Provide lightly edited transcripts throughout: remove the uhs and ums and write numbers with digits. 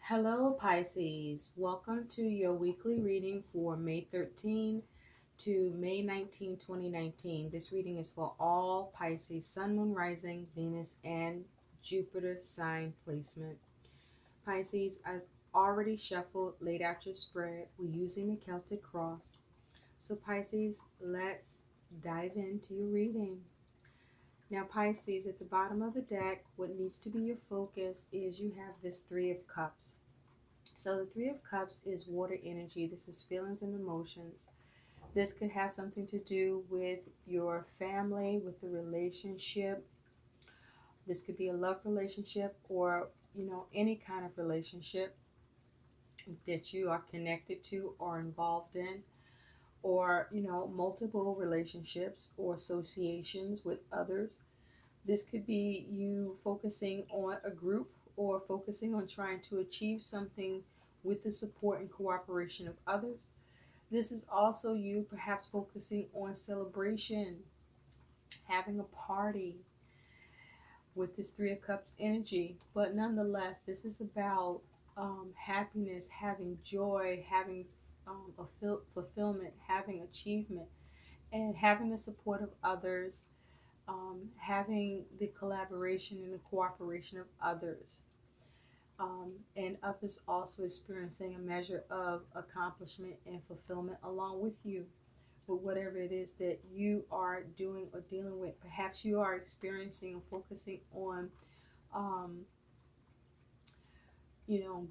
Hello, Pisces. Welcome to your weekly reading for May 13 to May 19, 2019. This reading is for all Pisces, Sun, Moon, Rising, Venus, and Jupiter sign placement. Pisces, I've already shuffled, laid out your spread. We're using the Celtic cross. So, Pisces, let's dive into your reading. Now, Pisces, at the bottom of the deck, what needs to be your focus is you have this Three of Cups. So the Three of Cups is water energy. This is feelings and emotions. This could have something to do with your family, with the relationship. This could be a love relationship or, any kind of relationship that you are connected to or involved in, or, multiple relationships or associations with others. This could be you focusing on a group or focusing on trying to achieve something with the support and cooperation of others. This is also you perhaps focusing on celebration, having a party with this Three of Cups energy. But nonetheless, this is about happiness, having joy, having fulfillment, having achievement, and having the support of others, having the collaboration and the cooperation of others, and others also experiencing a measure of accomplishment and fulfillment along with you with whatever it is that you are doing or dealing with. Perhaps you are experiencing or focusing on, um,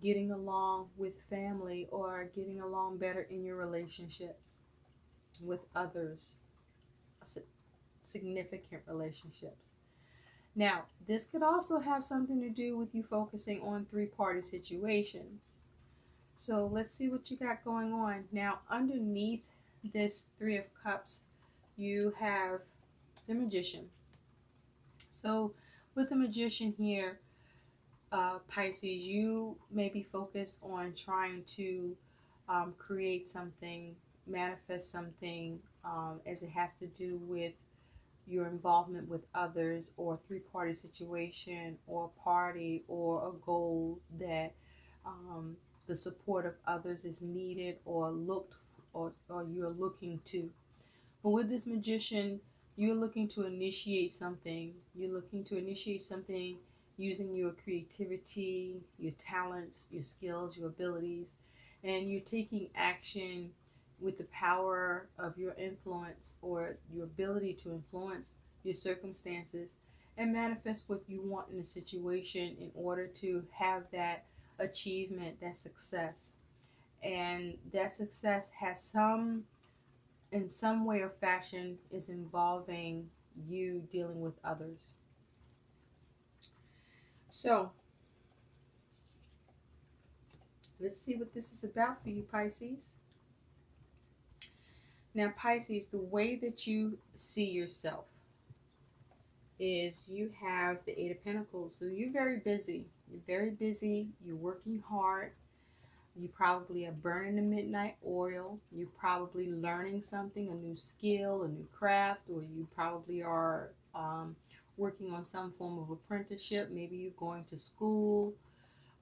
getting along with family or getting along better in your relationships with others, significant relationships. Now, this could also have something to do with you focusing on three-party situations. So let's see what you got going on. Now, underneath this Three of Cups, you have the Magician. So with the Magician here, Pisces, you may be focused on trying to create something, manifest something, as it has to do with your involvement with others or a three-party situation or a party or a goal that the support of others is needed or looked or you're looking to. But with this Magician, you're looking to initiate something. You're looking to initiate something using your creativity, your talents, your skills, your abilities, and you're taking action with the power of your influence or your ability to influence your circumstances and manifest what you want in a situation in order to have that achievement, that success. And that success has in some way or fashion, is involving you dealing with others. So let's see what this is about for you, Pisces. Now, Pisces, the way that you see yourself is you have the Eight of Pentacles. So you're very busy. You're very busy. You're working hard. You probably are burning the midnight oil. You're probably learning something, a new skill, a new craft, or you probably are working on some form of apprenticeship. Maybe you're going to school.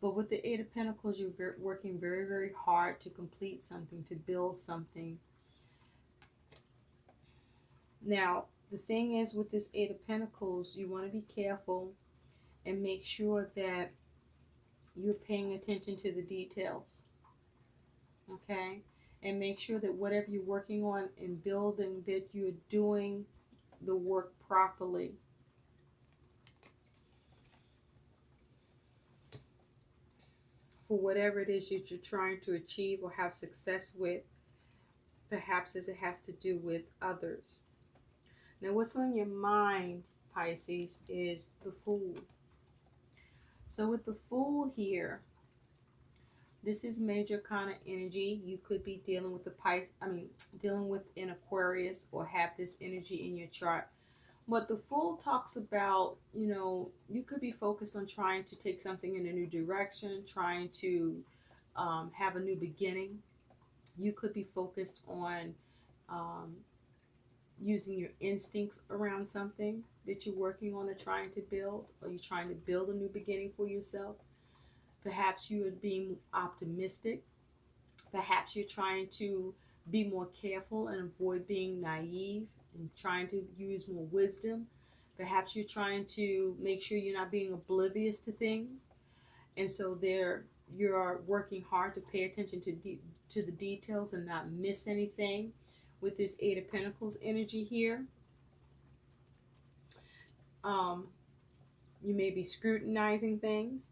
But with the Eight of Pentacles, you're working very, very hard to complete something, to build something. Now, the thing is with this Eight of Pentacles, you want to be careful and make sure that you're paying attention to the details. Okay? And make sure that whatever you're working on and building, that you're doing the work properly. For whatever it is that you're trying to achieve or have success with, perhaps as it has to do with others. Now, what's on your mind, Pisces, is the Fool. So with the Fool here, this is major kind of energy. You could be dealing with dealing with an Aquarius or have this energy in your chart. But the Fool talks about, you could be focused on trying to take something in a new direction, trying to have a new beginning. You could be focused on um, using your instincts around something that you're working on or trying to build, or you're trying to build a new beginning for yourself. Perhaps you are being optimistic. Perhaps you're trying to be more careful and avoid being naive and trying to use more wisdom. Perhaps you're trying to make sure you're not being oblivious to things. And so there you're working hard to pay attention to the details and not miss anything with this Eight of Pentacles energy here. You may be scrutinizing things.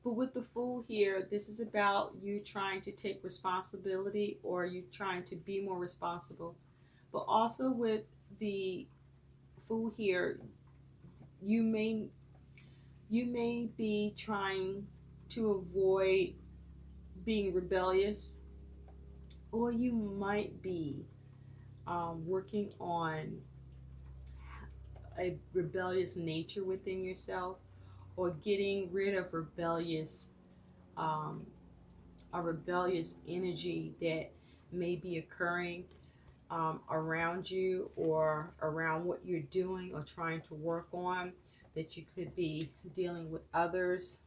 But with the Fool here, this is about you trying to take responsibility, or you trying to be more responsible. But also with the Fool here, you may be trying to avoid being rebellious, or you might be working on a rebellious nature within yourself, or getting rid of a rebellious energy that may be occurring around you or around what you're doing or trying to work on, that you could be dealing with others,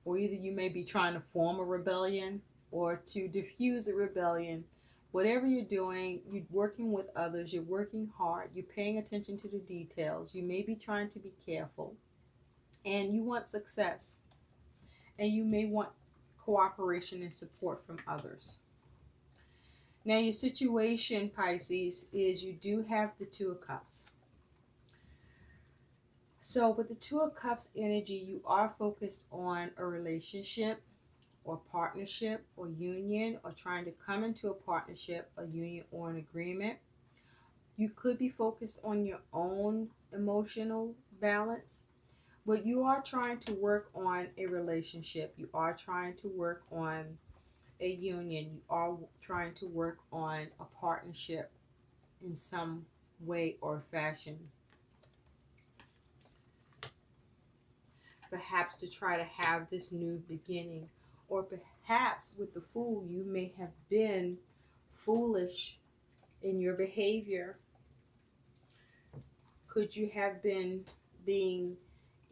or either you may be trying to form a rebellion or to diffuse a rebellion. Whatever you're doing, you're working with others, you're working hard, you're paying attention to the details, you may be trying to be careful, and you want success, and you may want cooperation and support from others. Now, your situation, Pisces, is you do have the Two of Cups. So with the Two of Cups energy, you are focused on a relationship or partnership or union, or trying to come into a partnership, a union, or an agreement. You could be focused on your own emotional balance, but you are trying to work on a relationship. You are trying to work on a union. You are trying to work on a partnership in some way or fashion. Perhaps to try to have this new beginning. Or perhaps with the Fool, you may have been foolish in your behavior. Could you have been being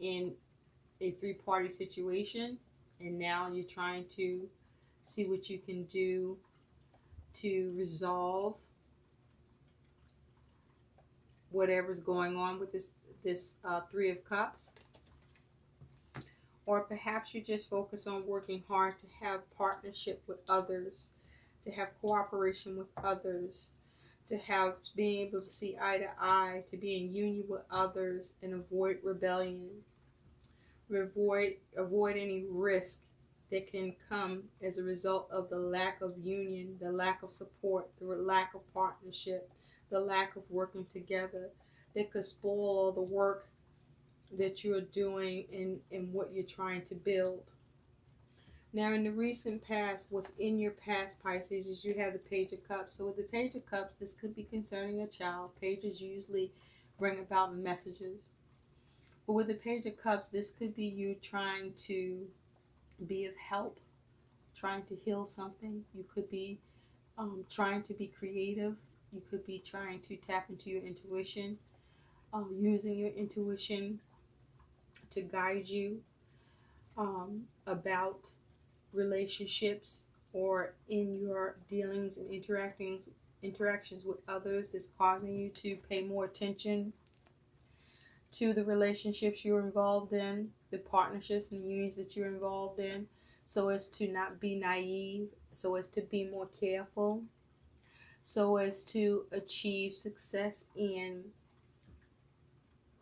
in a three-party situation, and now you're trying to see what you can do to resolve whatever's going on with this Three of Cups? Or perhaps you just focus on working hard to have partnership with others, to have cooperation with others, to have being able to see eye to eye, to be in union with others, and avoid rebellion. Avoid any risk that can come as a result of the lack of union, the lack of support, the lack of partnership, the lack of working together, that could spoil all the work that you're doing in what you're trying to build. Now, in the recent past, what's in your past, Pisces, is you have the Page of Cups. So with the Page of Cups, this could be concerning a child. Pages usually bring about messages. But with the Page of Cups, this could be you trying to be of help, trying to heal something. You could be trying to be creative. You could be trying to tap into your intuition, using your intuition to guide you about relationships, or in your dealings and interactions with others, that's causing you to pay more attention to the relationships you're involved in, the partnerships and unions that you're involved in, so as to not be naive, so as to be more careful, so as to achieve success in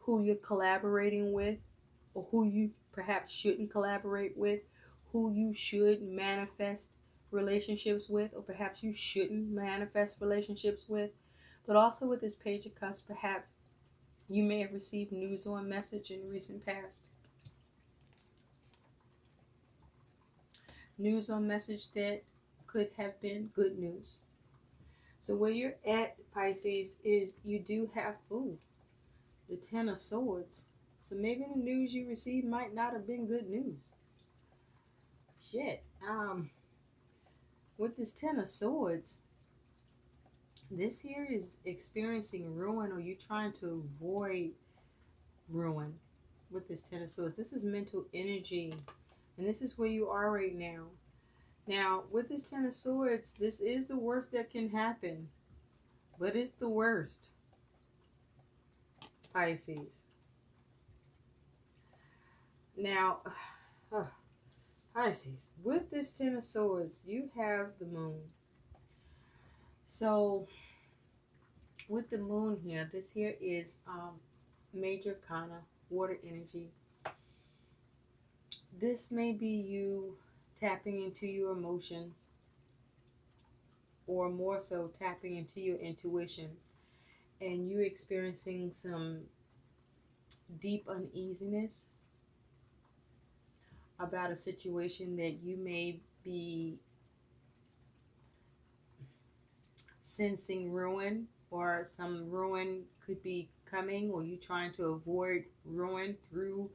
who you're collaborating with, or who you perhaps shouldn't collaborate with, who you should manifest relationships with, or perhaps you shouldn't manifest relationships with. But also with this Page of Cups, perhaps you may have received news or a message in the recent past. News or message that could have been good news. So where you're at, Pisces, is you do have, the Ten of Swords. So maybe the news you received might not have been good news. Shit. With this Ten of Swords, this here is experiencing ruin, or you trying to avoid ruin. with this Ten of Swords. This is mental energy, and this is where you are right now. Now, with this Ten of Swords, this is the worst that can happen, but it's the worst, Pisces. Now, Pisces, with this Ten of Swords, you have the Moon. So, with the Moon here, this here is major Kana, water energy. This may be you tapping into your emotions, or more so tapping into your intuition, and you experiencing some deep uneasiness about a situation that you may be sensing ruin, or some ruin could be coming, or you trying to avoid ruin through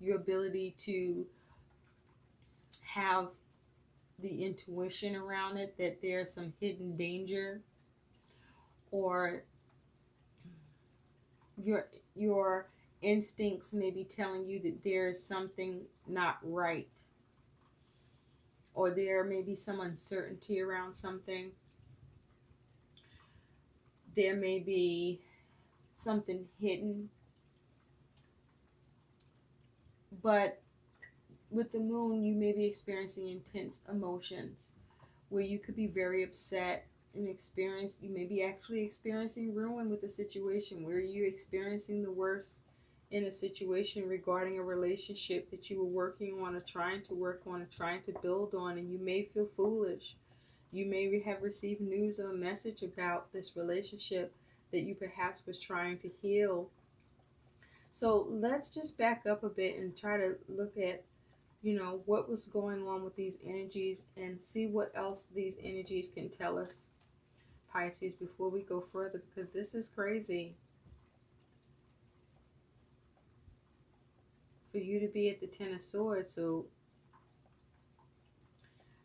your ability to have the intuition around it, that there's some hidden danger, or your instincts may be telling you that there's something not right, or there may be some uncertainty around something. There may be something hidden. But with the Moon, you may be experiencing intense emotions where you could be very upset and you may be actually experiencing ruin with the situation, where you're experiencing the worst in a situation regarding a relationship that you were working on, or trying to work on, or trying to build on, and you may feel foolish. You may have received news or a message about this relationship that you perhaps was trying to heal. So let's just back up a bit and try to look at, what was going on with these energies, and see what else these energies can tell us, Pisces, before we go further, because this is crazy. For you to be at the Ten of Swords. So,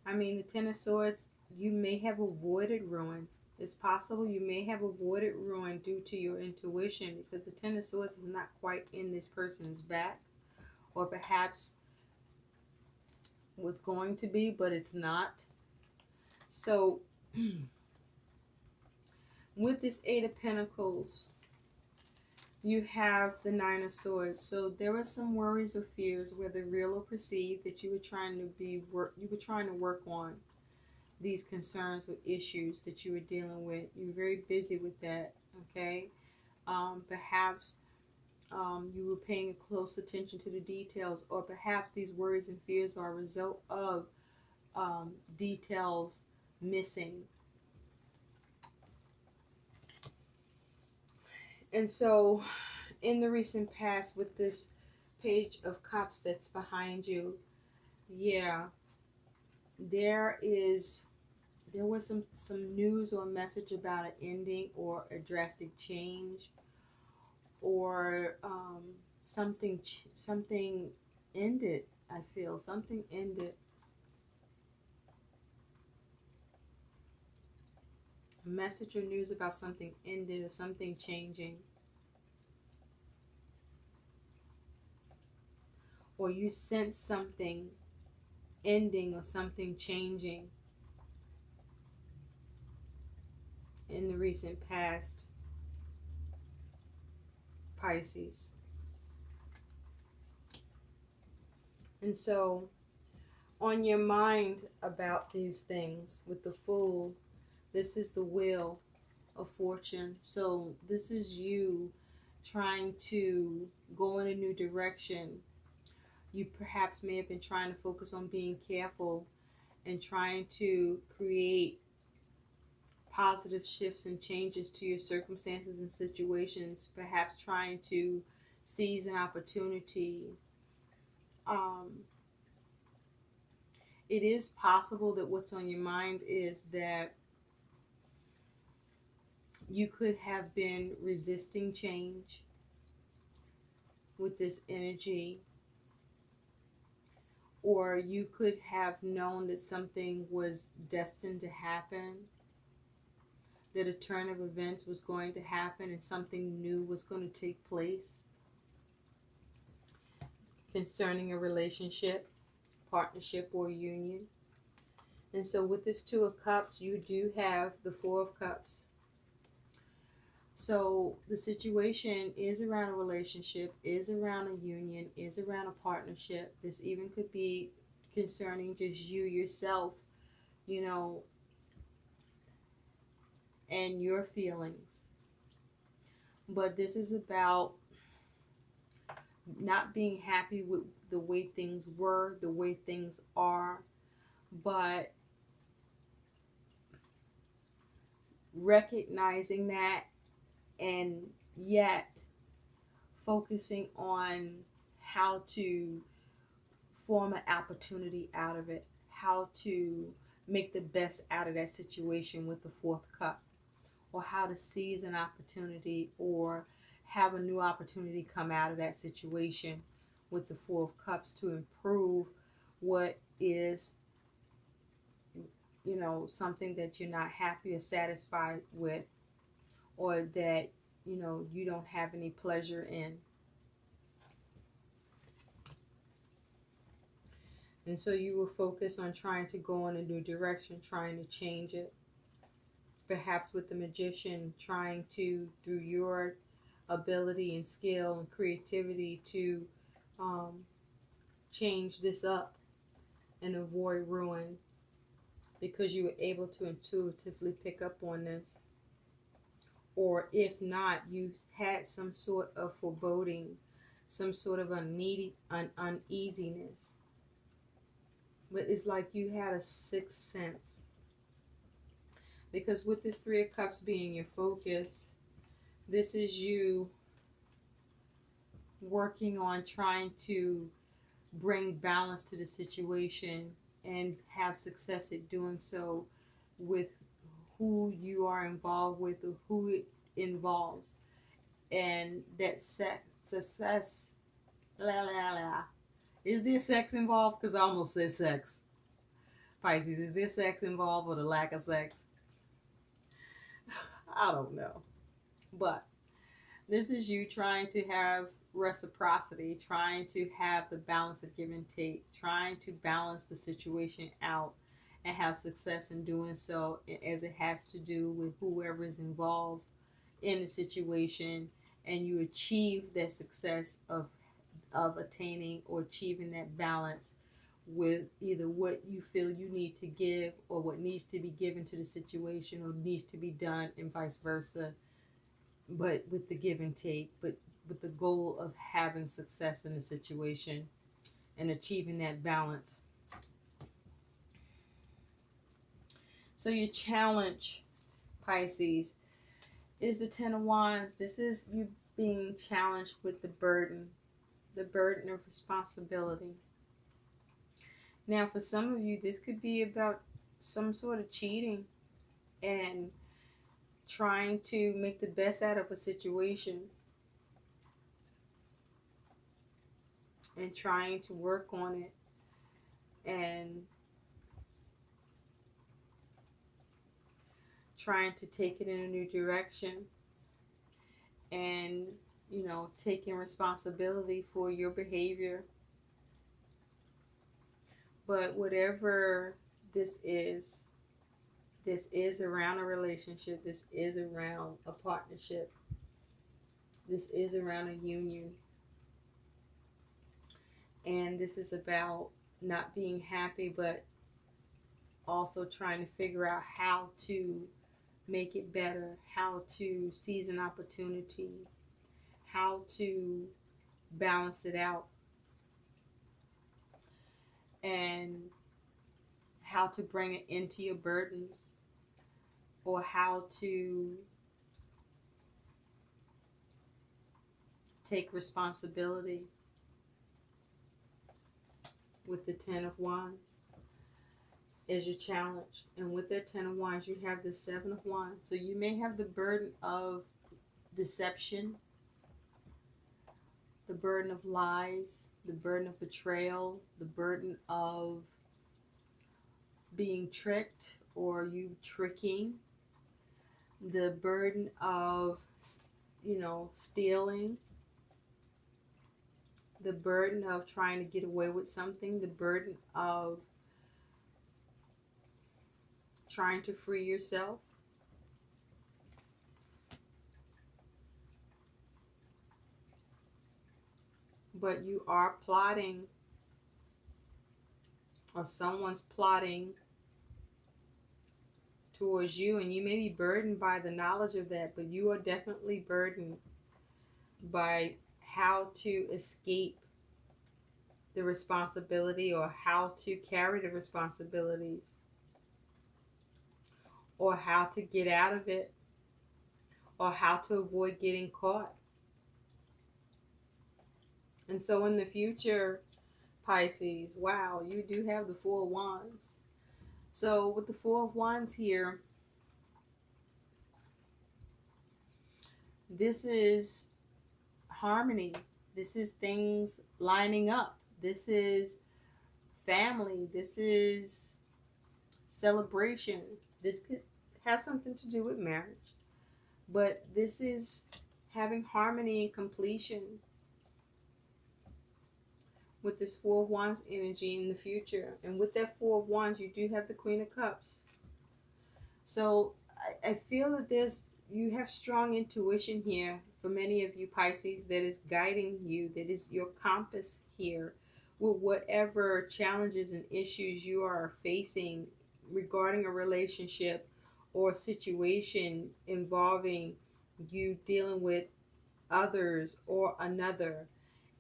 the Ten of Swords, you may have avoided ruin. It's possible you may have avoided ruin due to your intuition, because the Ten of Swords is not quite in this person's back, or perhaps was going to be, but it's not. So, with this Eight of Pentacles, you have the Nine of Swords. So there were some worries or fears, whether real or perceived, that you were trying to work on these concerns or issues that you were dealing with. You were very busy with that. Okay, perhaps you were paying close attention to the details, or perhaps these worries and fears are a result of details missing. And so, in the recent past, with this Page of Cups that's behind you, yeah, there was some news or message about an ending, or a drastic change, or something ended. I feel something ended. A message or news about something ended, or something changing. Or you sense something ending, or something changing in the recent past, Pisces. And so, on your mind about these things, with the Fool, this is the Wheel of Fortune. So this is you trying to go in a new direction. You perhaps may have been trying to focus on being careful and trying to create positive shifts and changes to your circumstances and situations, perhaps trying to seize an opportunity. It is possible that what's on your mind is that you could have been resisting change with this energy, or you could have known that something was destined to happen, that a turn of events was going to happen and something new was going to take place. concerning a relationship, partnership, or union. And so with this Two of Cups, you do have the Four of Cups. So the situation is around a relationship, is around a union, is around a partnership. This even could be concerning just you yourself, and your feelings. But this is about not being happy with the way things were, the way things are, but recognizing that and yet focusing on how to form an opportunity out of it, how to make the best out of that situation with the Fourth Cup, or how to seize an opportunity or have a new opportunity come out of that situation with the Four of Cups to improve what is, something that you're not happy or satisfied with, or that, you don't have any pleasure in. And so you will focus on trying to go in a new direction, trying to change it. Perhaps with the Magician, trying to, through your ability and skill and creativity, to change this up and avoid ruin, because you were able to intuitively pick up on this. Or if not, you had some sort of foreboding, some sort of uneasiness. But it's like you had a sixth sense. Because with this Three of Cups being your focus, this is you working on trying to bring balance to the situation and have success at doing so with who you are involved with or who it involves. And that success, is there sex involved? Because I almost said sex. Pisces, is there sex involved or the lack of sex? I don't know. But this is you trying to have reciprocity, trying to have the balance of give and take, trying to balance the situation out and have success in doing so, as it has to do with whoever is involved in the situation, and you achieve that success of attaining or achieving that balance with either what you feel you need to give or what needs to be given to the situation or needs to be done, and vice versa, but with the give and take, but with the goal of having success in the situation and achieving that balance. So your challenge, Pisces, is the Ten of Wands. This is you being challenged with the burden of responsibility. Now, for some of you, this could be about some sort of cheating and trying to make the best out of a situation and trying to work on it and trying to take it in a new direction and, taking responsibility for your behavior. But whatever this is around a relationship, this is around a partnership, this is around a union. And this is about not being happy, but also trying to figure out how to make it better, how to seize an opportunity, how to balance it out, and how to bring it into your burdens, or how to take responsibility with the Ten of Wands is your challenge. And with that Ten of Wands, you have the Seven of Wands. So you may have the burden of deception, the burden of lies, the burden of betrayal, the burden of being tricked or you tricking, the burden of, stealing, the burden of trying to get away with something, the burden of trying to free yourself. But you are plotting, or someone's plotting towards you, and you may be burdened by the knowledge of that, but you are definitely burdened by how to escape the responsibility, or how to carry the responsibilities, or how to get out of it, or how to avoid getting caught. And so in the future, Pisces, wow, you do have the Four of Wands. So with the Four of Wands here, this is harmony. This is things lining up. This is family. This is celebration. This could have something to do with marriage. But this is having harmony and completion with this Four of Wands energy in the future. And with that Four of Wands, you do have the Queen of Cups. So I feel that you have strong intuition here for many of you Pisces that is guiding you, that is your compass here with whatever challenges and issues you are facing regarding a relationship or situation involving you dealing with others or another,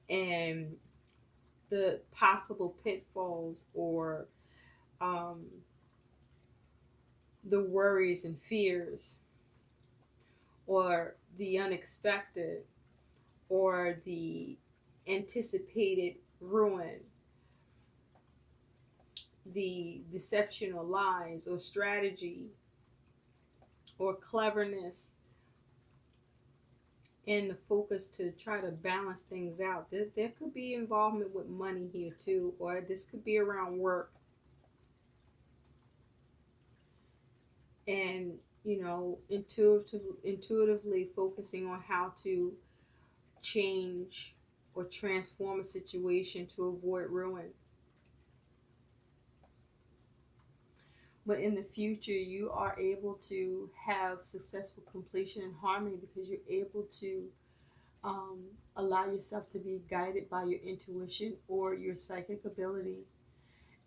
and the possible pitfalls or the worries and fears, or the unexpected, or the anticipated ruin, the deception or lies or strategy or cleverness, and the focus to try to balance things out. There could be involvement with money here too, or this could be around work. And, intuitively focusing on how to change or transform a situation to avoid ruin. But in the future, you are able to have successful completion and harmony because you're able to allow yourself to be guided by your intuition or your psychic ability.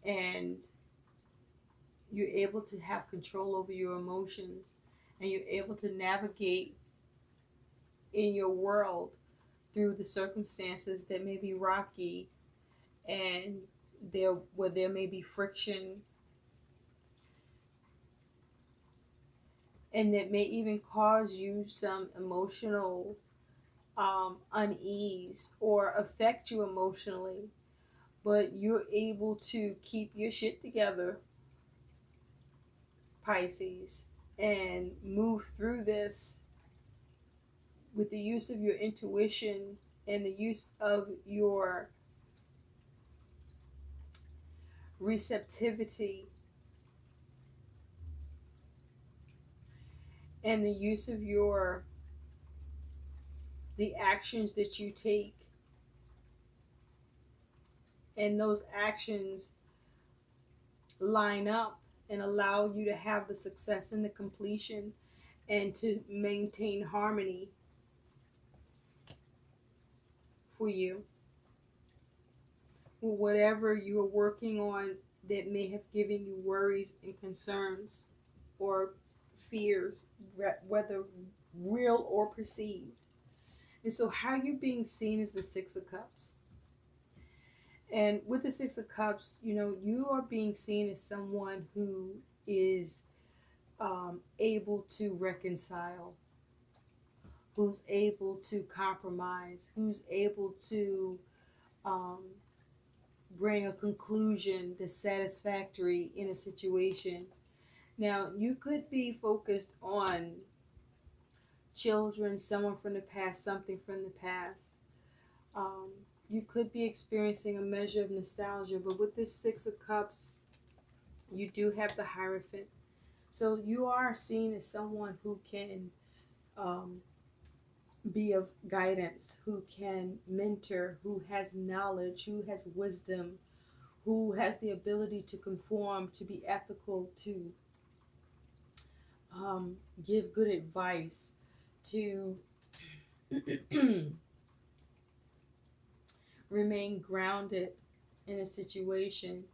And you're able to have control over your emotions. And you're able to navigate in your world through the circumstances that may be rocky and where there may be friction, and that may even cause you some emotional unease or affect you emotionally. But you're able to keep your shit together, Pisces, and move through this with the use of your intuition and the use of your receptivity and the use of the actions that you take, and those actions line up and allow you to have the success and the completion and to maintain harmony for you with whatever you are working on that may have given you worries and concerns or fears, whether real or perceived. And so how you're being seen is the Six of Cups. And with the Six of Cups, you are being seen as someone who is able to reconcile, who's able to compromise, who's able to bring a conclusion that's satisfactory in a situation. Now, you could be focused on children, someone from the past, something from the past. You could be experiencing a measure of nostalgia, but with this Six of Cups, you do have the Hierophant. So you are seen as someone who can be of guidance, who can mentor, who has knowledge, who has wisdom, who has the ability to conform, to be ethical, to give good advice, to remain grounded in a situation,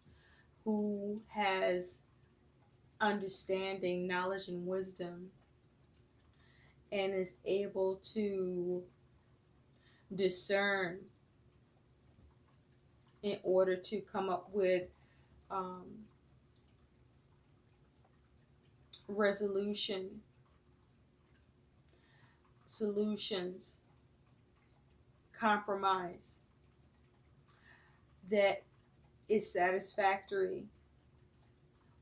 who has understanding, knowledge, and wisdom, and is able to discern in order to come up with um, resolution, solutions, compromise that is satisfactory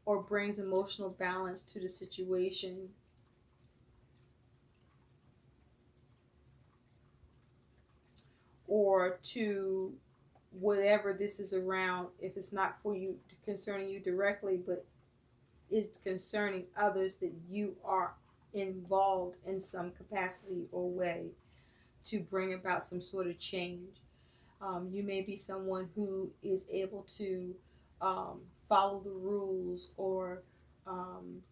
or brings emotional balance to the situation, or to whatever this is around, if it's not for you, concerning you directly, but is concerning others, that you are involved in some capacity or way to bring about some sort of change. You may be someone who is able to follow the rules, or um,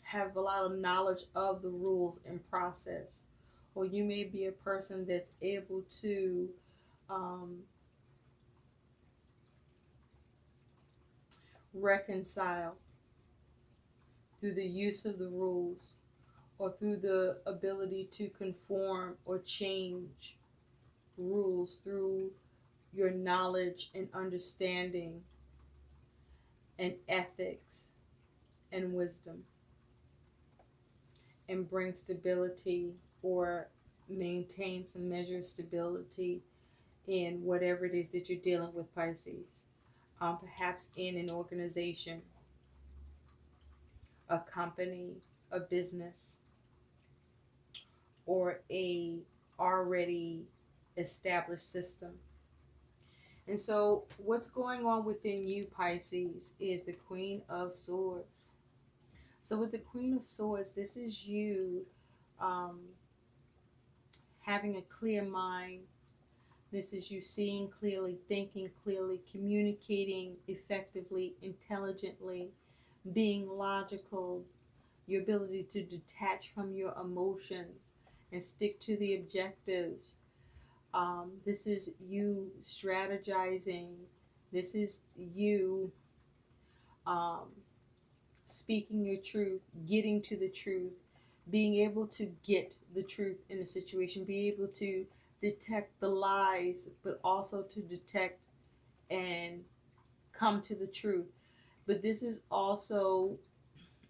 have a lot of knowledge of the rules and process. Or you may be a person that's able to um, reconcile through the use of the rules, or through the ability to conform or change rules through your knowledge and understanding and ethics and wisdom, and bring stability, or maintain some measure of stability in whatever it is that you're dealing with, Pisces. Perhaps in an organization, a company, a business, or a already established system. And so what's going on within you, Pisces, is the Queen of Swords. So with the Queen of Swords, this is you um, having a clear mind. This is you seeing clearly, thinking clearly, communicating effectively, intelligently, being logical, your ability to detach from your emotions and stick to the objectives. This is you strategizing. This is you um, speaking your truth, getting to the truth, being able to get the truth in a situation, be able to detect the lies, but also to detect and come to the truth. But this is also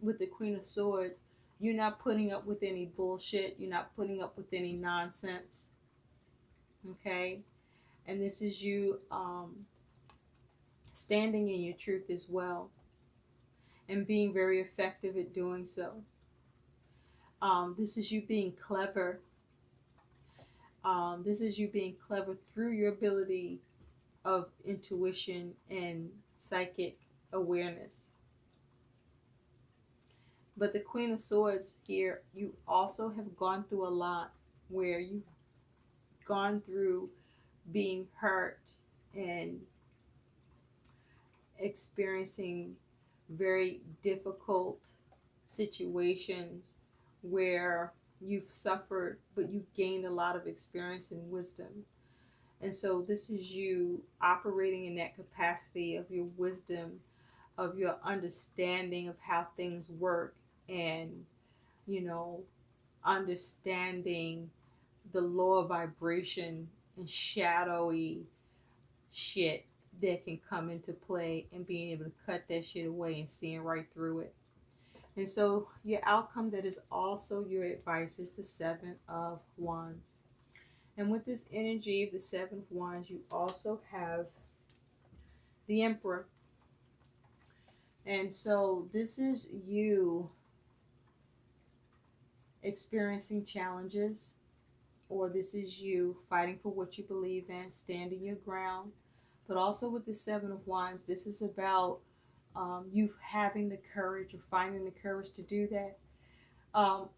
with the Queen of Swords, you're not putting up with any bullshit, you're not putting up with any nonsense. Okay? And this is you standing in your truth as well, and being very effective at doing so. This is you being clever. This is you being clever through your ability of intuition and psychic awareness. But the Queen of Swords here, you also have gone through a lot, where you've gone through being hurt and experiencing very difficult situations where you've suffered, but you've gained a lot of experience and wisdom. And so this is you operating in that capacity of your wisdom, of your understanding of how things work, and, you know, understanding the law of vibration and shadowy shit that can come into play, and being able to cut that shit away and seeing right through it. And so your outcome that is also your advice is the Seven of Wands. And with this energy of the Seven of Wands, you also have the Emperor. And so this is you experiencing challenges, or this is you fighting for what you believe in, standing your ground. But also with the Seven of Wands, this is about you having the courage, or finding the courage to do that.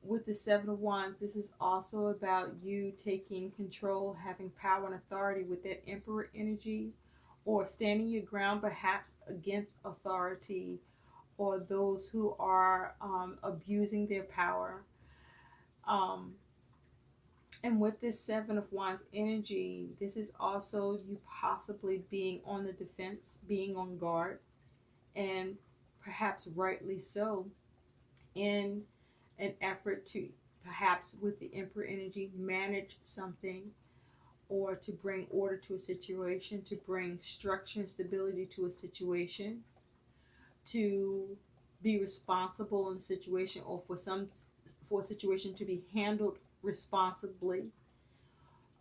With the Seven of Wands, this is also about you taking control, having power and authority with that Emperor energy, or standing your ground perhaps against authority or those who are abusing their power. Um, and with this Seven of Wands energy, this is also you possibly being on the defense, being on guard, and perhaps rightly so, in an effort to perhaps with the Emperor energy manage something or to bring order to a situation, to bring structure and stability to a situation, to be responsible in a situation, or for a situation to be handled responsibly,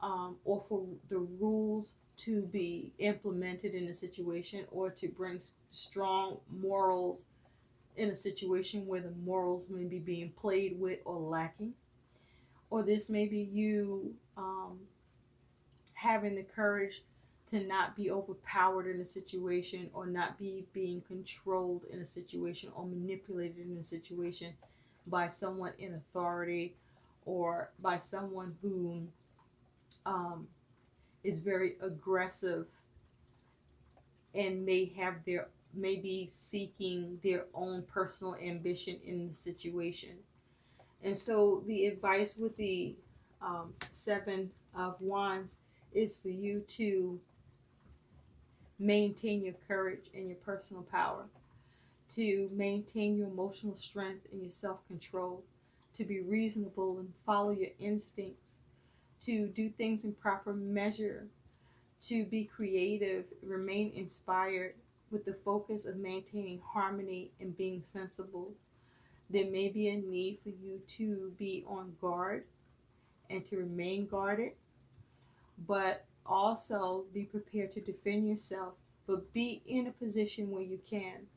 or for the rules to be implemented in a situation, or to bring strong morals in a situation where the morals may be being played with or lacking. Or this may be you having the courage to not be overpowered in a situation, or not be being controlled in a situation or manipulated in a situation by someone in authority, or by someone who is very aggressive and may be seeking their own personal ambition in the situation. And so the advice with the Seven of Wands is for you to maintain your courage and your personal power, to maintain your emotional strength and your self-control, to be reasonable and follow your instincts, to do things in proper measure, to be creative, remain inspired with the focus of maintaining harmony and being sensible. There may be a need for you to be on guard and to remain guarded, but also be prepared to defend yourself, but be in a position where you can.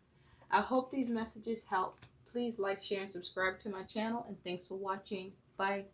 I hope these messages help. Please like, share, and subscribe to my channel, and thanks for watching. Bye.